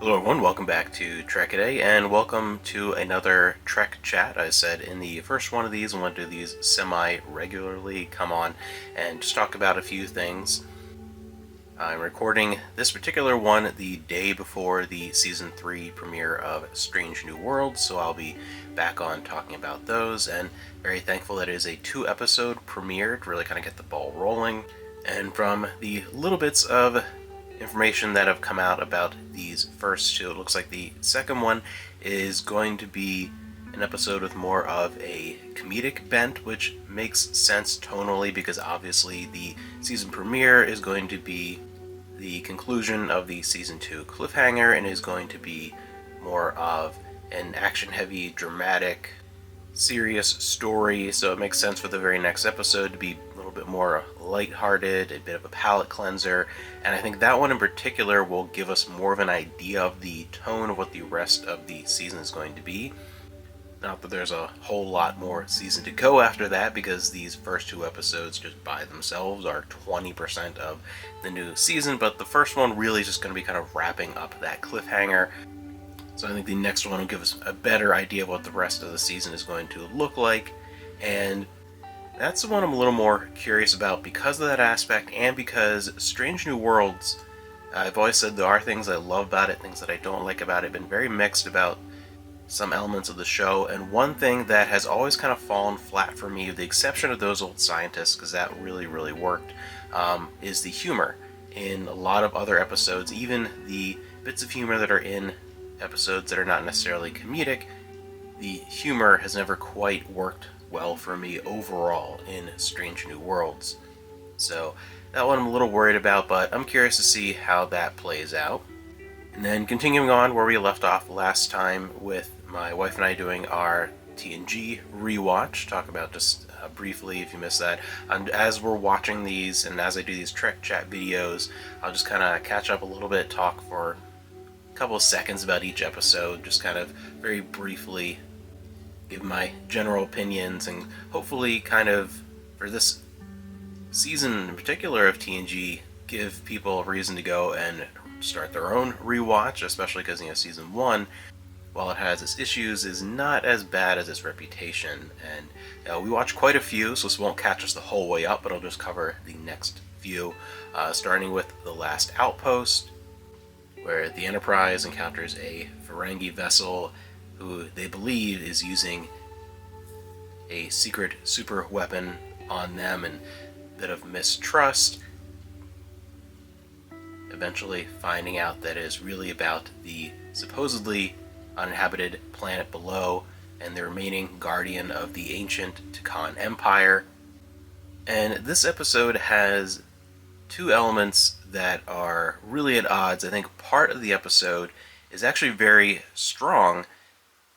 Hello everyone, welcome back to Trek Today, and welcome to another Trek Chat. I said in the first one of these, I want to do these semi-regularly, come on and just talk about a few things. I'm recording this particular one the day before the Season 3 premiere of Strange New Worlds, so I'll be back on talking about those, and very thankful that it is a 2-episode premiere to really kind of get the ball rolling. And from the little bits of information that have come out about these first two, it looks like the second one is going to be an episode with more of a comedic bent, which makes sense tonally because obviously the season premiere is going to be the conclusion of the season 2 cliffhanger and is going to be more of an action-heavy, dramatic, serious story, so it makes sense for the very next episode to be a little bit more lighthearted, a bit of a palate cleanser, and I think that one in particular will give us more of an idea of the tone of what the rest of the season is going to be. Not that there's a whole lot more season to go after that, because these first 2 episodes just by themselves are 20% of the new season, but the first one really is just going to be kind of wrapping up that cliffhanger. So I think the next one will give us a better idea of what the rest of the season is going to look like, and that's the one I'm a little more curious about because of that aspect, and because Strange New Worlds, I've always said there are things I love about it, things that I don't like about it. I've been very mixed about some elements of the show, and one thing that has always kind of fallen flat for me, with the exception of those old scientists, because that really, really worked, is the humor. In a lot of other episodes, even the bits of humor that are in episodes that are not necessarily comedic, the humor has never quite worked well for me overall in Strange New Worlds. So that one I'm a little worried about, but I'm curious to see how that plays out. And then continuing on where we left off last time with my wife and I doing our TNG rewatch, talk about just briefly if you missed that. As we're watching these and as I do these Trek Chat videos, I'll just kind of catch up a little bit, talk for a couple of seconds about each episode, just kind of very briefly give my general opinions, and hopefully kind of, for this season in particular of TNG, give people a reason to go and start their own rewatch, especially because, season 1, while it has its issues, is not as bad as its reputation. And we watched quite a few, so this won't catch us the whole way up, but I'll just cover the next few, starting with The Last Outpost, where the Enterprise encounters a Ferengi vessel who they believe is using a secret super weapon on them, and a bit of mistrust, eventually finding out that it is really about the supposedly uninhabited planet below and the remaining guardian of the ancient Takan Empire. And this episode has 2 elements that are really at odds. I think part of the episode is actually very strong,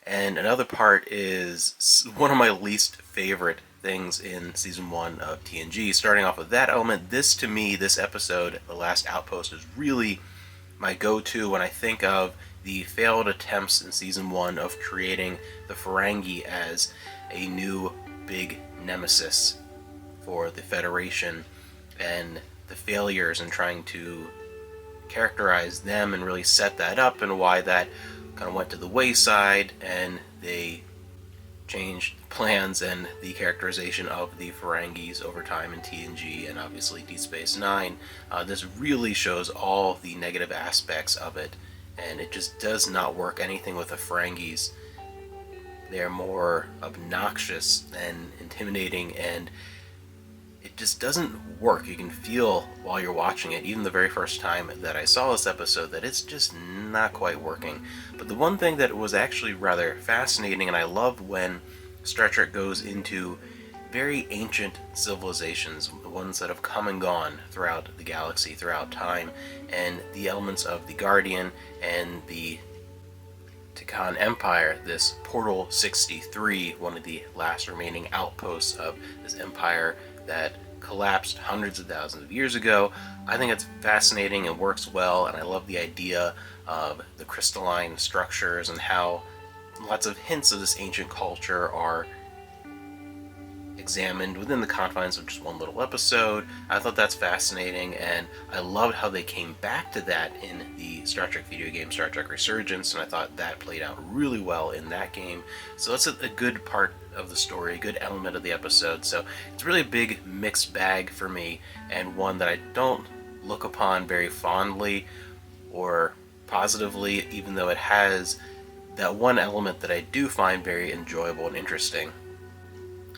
and another part is one of my least favorite things in season 1 of TNG. Starting off with that element, to me, this episode, The Last Outpost, is really my go-to when I think of the failed attempts in season 1 of creating the Ferengi as a new big nemesis for the Federation, and the failures in trying to characterize them and really set that up, and why that kind of went to the wayside, and they changed plans and the characterization of the Ferengis over time in TNG and obviously Deep Space Nine. This really shows all the negative aspects of it, and it just does not work anything with the Ferengis. They're more obnoxious and intimidating, and it just doesn't work. You can feel while you're watching it, even the very first time that I saw this episode, that it's just not quite working. But the one thing that was actually rather fascinating, and I love when Star Trek goes into very ancient civilizations, the ones that have come and gone throughout the galaxy, throughout time, and the elements of the Guardian and the Takan Empire, this Portal 63, one of the last remaining outposts of this empire that collapsed hundreds of thousands of years ago. I think it's fascinating and works well, and I love the idea of the crystalline structures and how lots of hints of this ancient culture are examined within the confines of just one little episode. I thought that's fascinating, and I loved how they came back to that in the Star Trek video game, Star Trek Resurgence, and I thought that played out really well in that game. So that's a good part of the story, a good element of the episode. So it's really a big mixed bag for me, and one that I don't look upon very fondly or positively, even though it has that one element that I do find very enjoyable and interesting.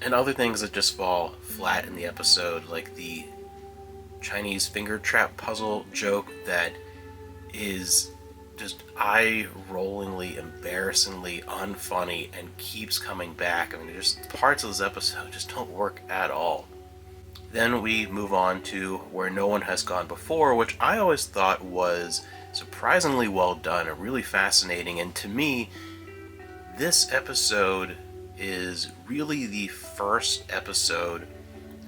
And other things that just fall flat in the episode, like the Chinese finger trap puzzle joke that is just eye-rollingly, embarrassingly unfunny and keeps coming back. I mean, just parts of this episode just don't work at all. Then we move on to Where No One Has Gone Before, which I always thought was surprisingly well done and really fascinating. And to me, this episode is really the first episode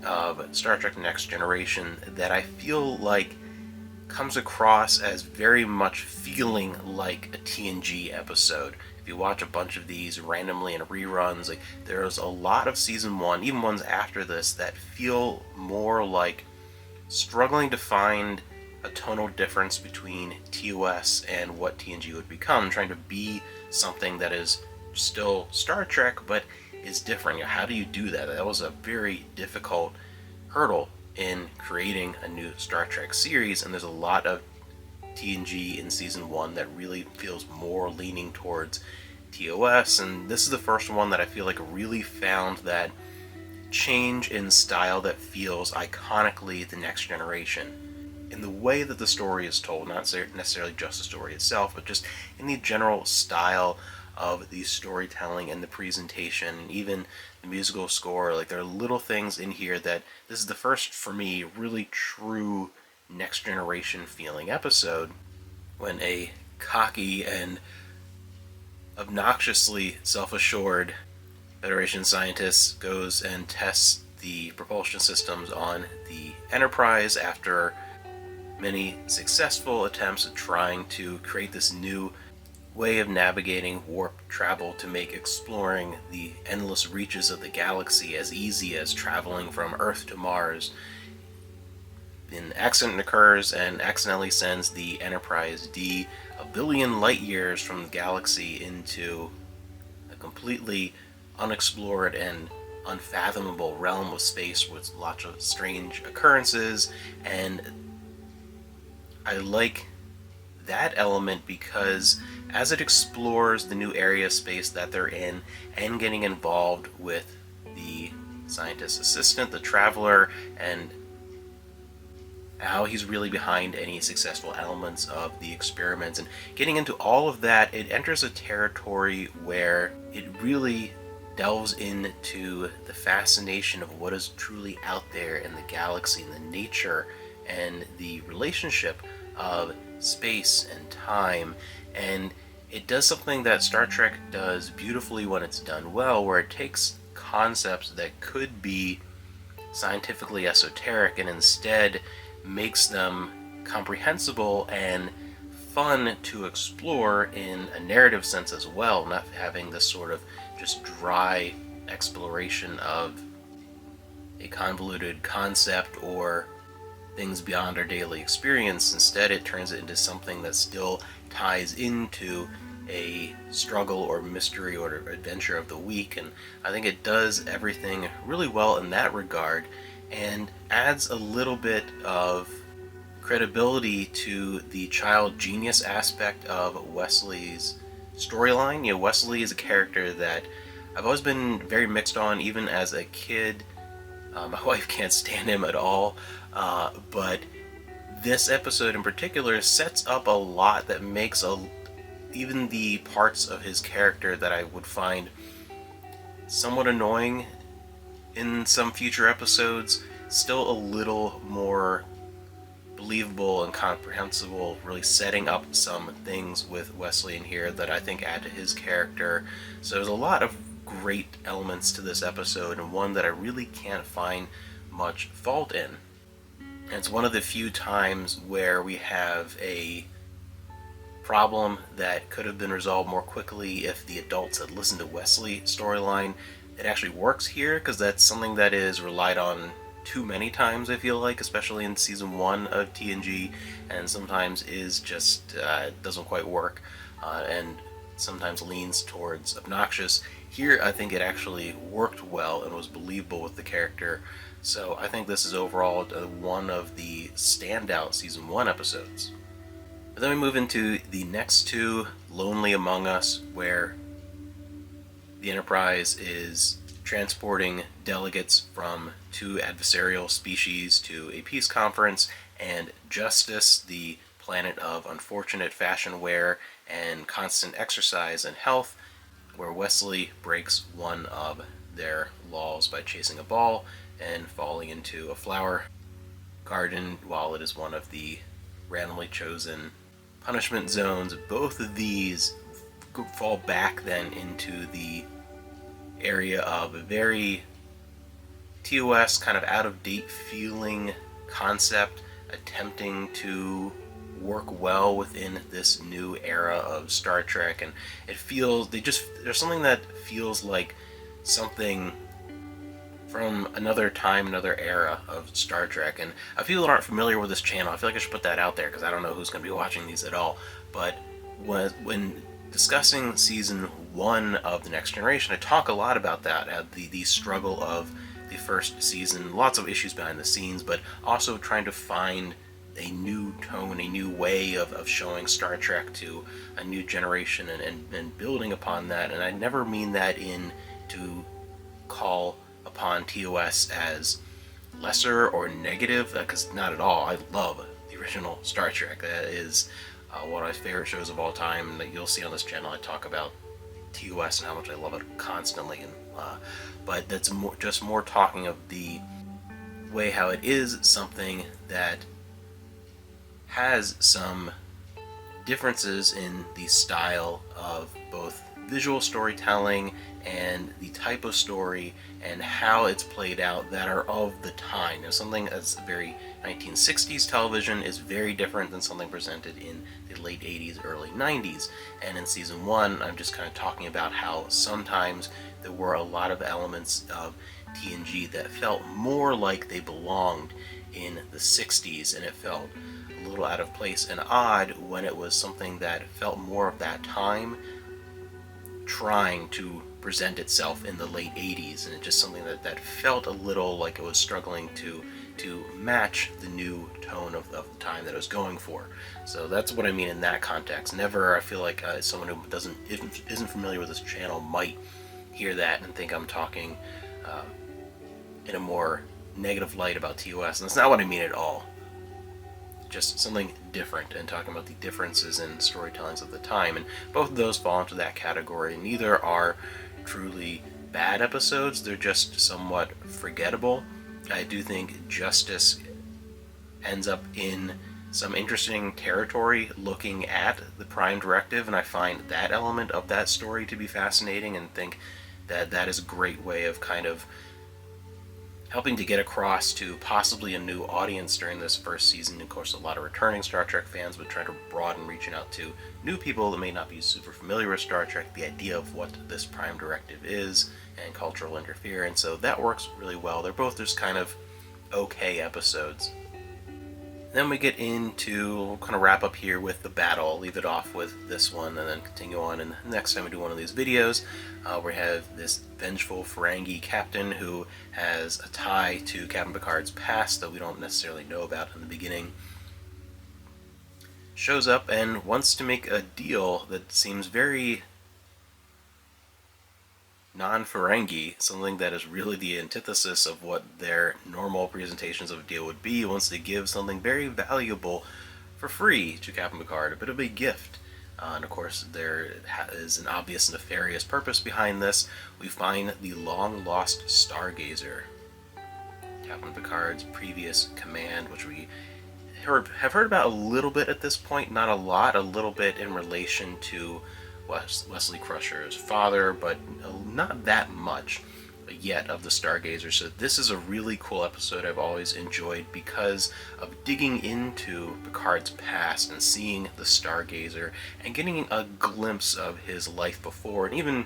of Star Trek Next Generation that I feel like comes across as very much feeling like a TNG episode. If you watch a bunch of these randomly in reruns, like there's a lot of season one, even ones after this, that feel more like struggling to find a tonal difference between TOS and what TNG would become, trying to be something that is still Star Trek but is different. How do you do that? That was a very difficult hurdle in creating a new Star Trek series, and there's a lot of TNG in season one that really feels more leaning towards TOS, and this is the first one that I feel like really found that change in style that feels iconically the Next Generation. In the way that the story is told, not necessarily just the story itself, but just in the general style of the storytelling and the presentation, even the musical score. Like, there are little things in here that this is the first, for me, really true Next Generation feeling episode, when a cocky and obnoxiously self-assured Federation scientist goes and tests the propulsion systems on the Enterprise after many successful attempts at trying to create this new way of navigating warp travel to make exploring the endless reaches of the galaxy as easy as traveling from Earth to Mars. An accident occurs and accidentally sends the Enterprise D a billion light years from the galaxy into a completely unexplored and unfathomable realm of space with lots of strange occurrences. And I like that element because as it explores the new area of space that they're in and getting involved with the scientist assistant, the Traveler, and how he's really behind any successful elements of the experiments, and getting into all of that, it enters a territory where it really delves into the fascination of what is truly out there in the galaxy and the nature and the relationship of space and time. And it does something that Star Trek does beautifully when it's done well, where it takes concepts that could be scientifically esoteric and instead makes them comprehensible and fun to explore in a narrative sense as well, not having this sort of just dry exploration of a convoluted concept or things beyond our daily experience. Instead, it turns it into something that still ties into a struggle or mystery or adventure of the week, and I think it does everything really well in that regard and adds a little bit of credibility to the child genius aspect of Wesley's storyline. You know, Wesley is a character that I've always been very mixed on, even as a kid. My wife can't stand him at all, but this episode in particular sets up a lot that makes even the parts of his character that I would find somewhat annoying in some future episodes still a little more believable and comprehensible, really setting up some things with Wesley in here that I think add to his character. So there's a lot of great elements to this episode, and one that I really can't find much fault in. And it's one of the few times where we have a problem that could have been resolved more quickly if the adults had listened to Wesley's storyline it actually works here, because that's something that is relied on too many times, I feel like, especially in season 1 of TNG, and sometimes is just doesn't quite work, and sometimes leans towards obnoxious. Here, I think it actually worked well and was believable with the character, so I think this is overall one of the standout season 1 episodes. But then we move into the next two, Lonely Among Us, where the Enterprise is transporting delegates from two adversarial species to a peace conference, and Justice, the planet of unfortunate fashion wear and constant exercise and health, where Wesley breaks one of their laws by chasing a ball and falling into a flower garden while it is one of the randomly chosen punishment zones. Both of these fall back then into the area of a very TOS kind of out of date feeling concept, attempting to work well within this new era of Star Trek. And it feels, there's something that feels like something from another time, another era of Star Trek. And if people aren't familiar with this channel, I feel like I should put that out there, because I don't know who's going to be watching these at all. But when discussing season 1 of The Next Generation, I talk a lot about that, the struggle of the first season, lots of issues behind the scenes, but also trying to find a new tone, a new way of showing Star Trek to a new generation, and building upon that. And I never mean that in to call upon TOS as lesser or negative, because not at all. I love the original Star Trek. That is one of my favorite shows of all time. That you'll see on this channel, I talk about TOS and how much I love it constantly. And but that's just more talking of the way how it is something that has some differences in the style of both visual storytelling and the type of story and how it's played out that are of the time. Now, something that's very 1960s television is very different than something presented in the late 80s, early 90s. And in season 1, I'm just kind of talking about how sometimes there were a lot of elements of TNG that felt more like they belonged in the 60s, and it felt a little out of place and odd when it was something that felt more of that time trying to present itself in the late 80s, and it's just something that felt a little like it was struggling to match the new tone of the time that it was going for. So that's what I mean in that context. Never, I feel like someone who isn't familiar with this channel might hear that and think I'm talking in a more negative light about TOS, and that's not what I mean at all. Just something different, and talking about the differences in storytellings of the time, and both of those fall into that category. Neither are truly bad episodes, they're just somewhat forgettable. I do think Justice ends up in some interesting territory looking at the Prime Directive, and I find that element of that story to be fascinating, and think that that is a great way of kind of helping to get across to possibly a new audience during this first season. Of course, a lot of returning Star Trek fans, but trying to broaden, reaching out to new people that may not be super familiar with Star Trek, the idea of what this Prime Directive is, and cultural interference. So that works really well. They're both just kind of okay episodes. Then we get into, we'll kind of wrap up here with the battle. I'll leave it off with this one and then continue on. And next time we do one of these videos, we have this vengeful Ferengi captain who has a tie to Captain Picard's past that we don't necessarily know about in the beginning. Shows up and wants to make a deal that seems very non-Ferengi, something that is really the antithesis of what their normal presentations of a deal would be. Wants to give something very valuable for free to Captain Picard, a bit of a gift. And of course, there is an obvious nefarious purpose behind this. We find the long-lost Stargazer, Captain Picard's previous command, which we have heard about a little bit at this point, not a lot, a little bit in relation to Wesley Crusher's father, but not that much yet of the Stargazer. So this is a really cool episode I've always enjoyed because of digging into Picard's past and seeing the Stargazer and getting a glimpse of his life before, and even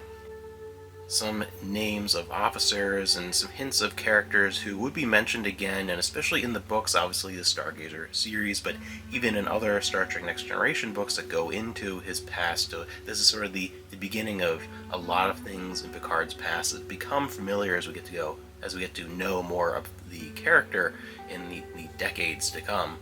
some names of officers and some hints of characters who would be mentioned again, and especially in the books, obviously the Stargazer series, but even in other Star Trek Next Generation books that go into his past. So this is sort of the beginning of a lot of things in Picard's past that become familiar as we get to know more of the character in the decades to come.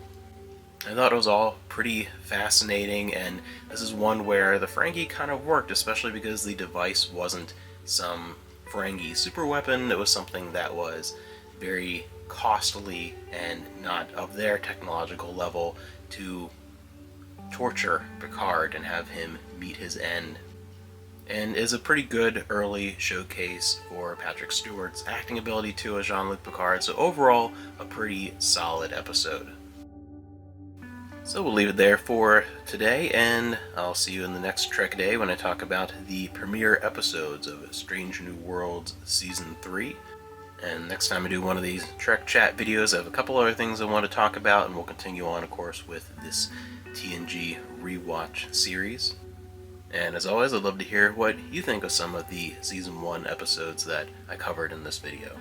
I thought it was all pretty fascinating, and this is one where the Ferengi kind of worked, especially because the device wasn't some Ferengi superweapon. It was something that was very costly and not of their technological level to torture Picard and have him meet his end. And is a pretty good early showcase for Patrick Stewart's acting ability too as Jean-Luc Picard, so overall, a pretty solid episode. So we'll leave it there for today, and I'll see you in the next Trek Day when I talk about the premiere episodes of Strange New Worlds Season 3. And next time I do one of these Trek Chat videos, I have a couple other things I want to talk about, and we'll continue on, of course, with this TNG rewatch series. And as always, I'd love to hear what you think of some of the Season 1 episodes that I covered in this video.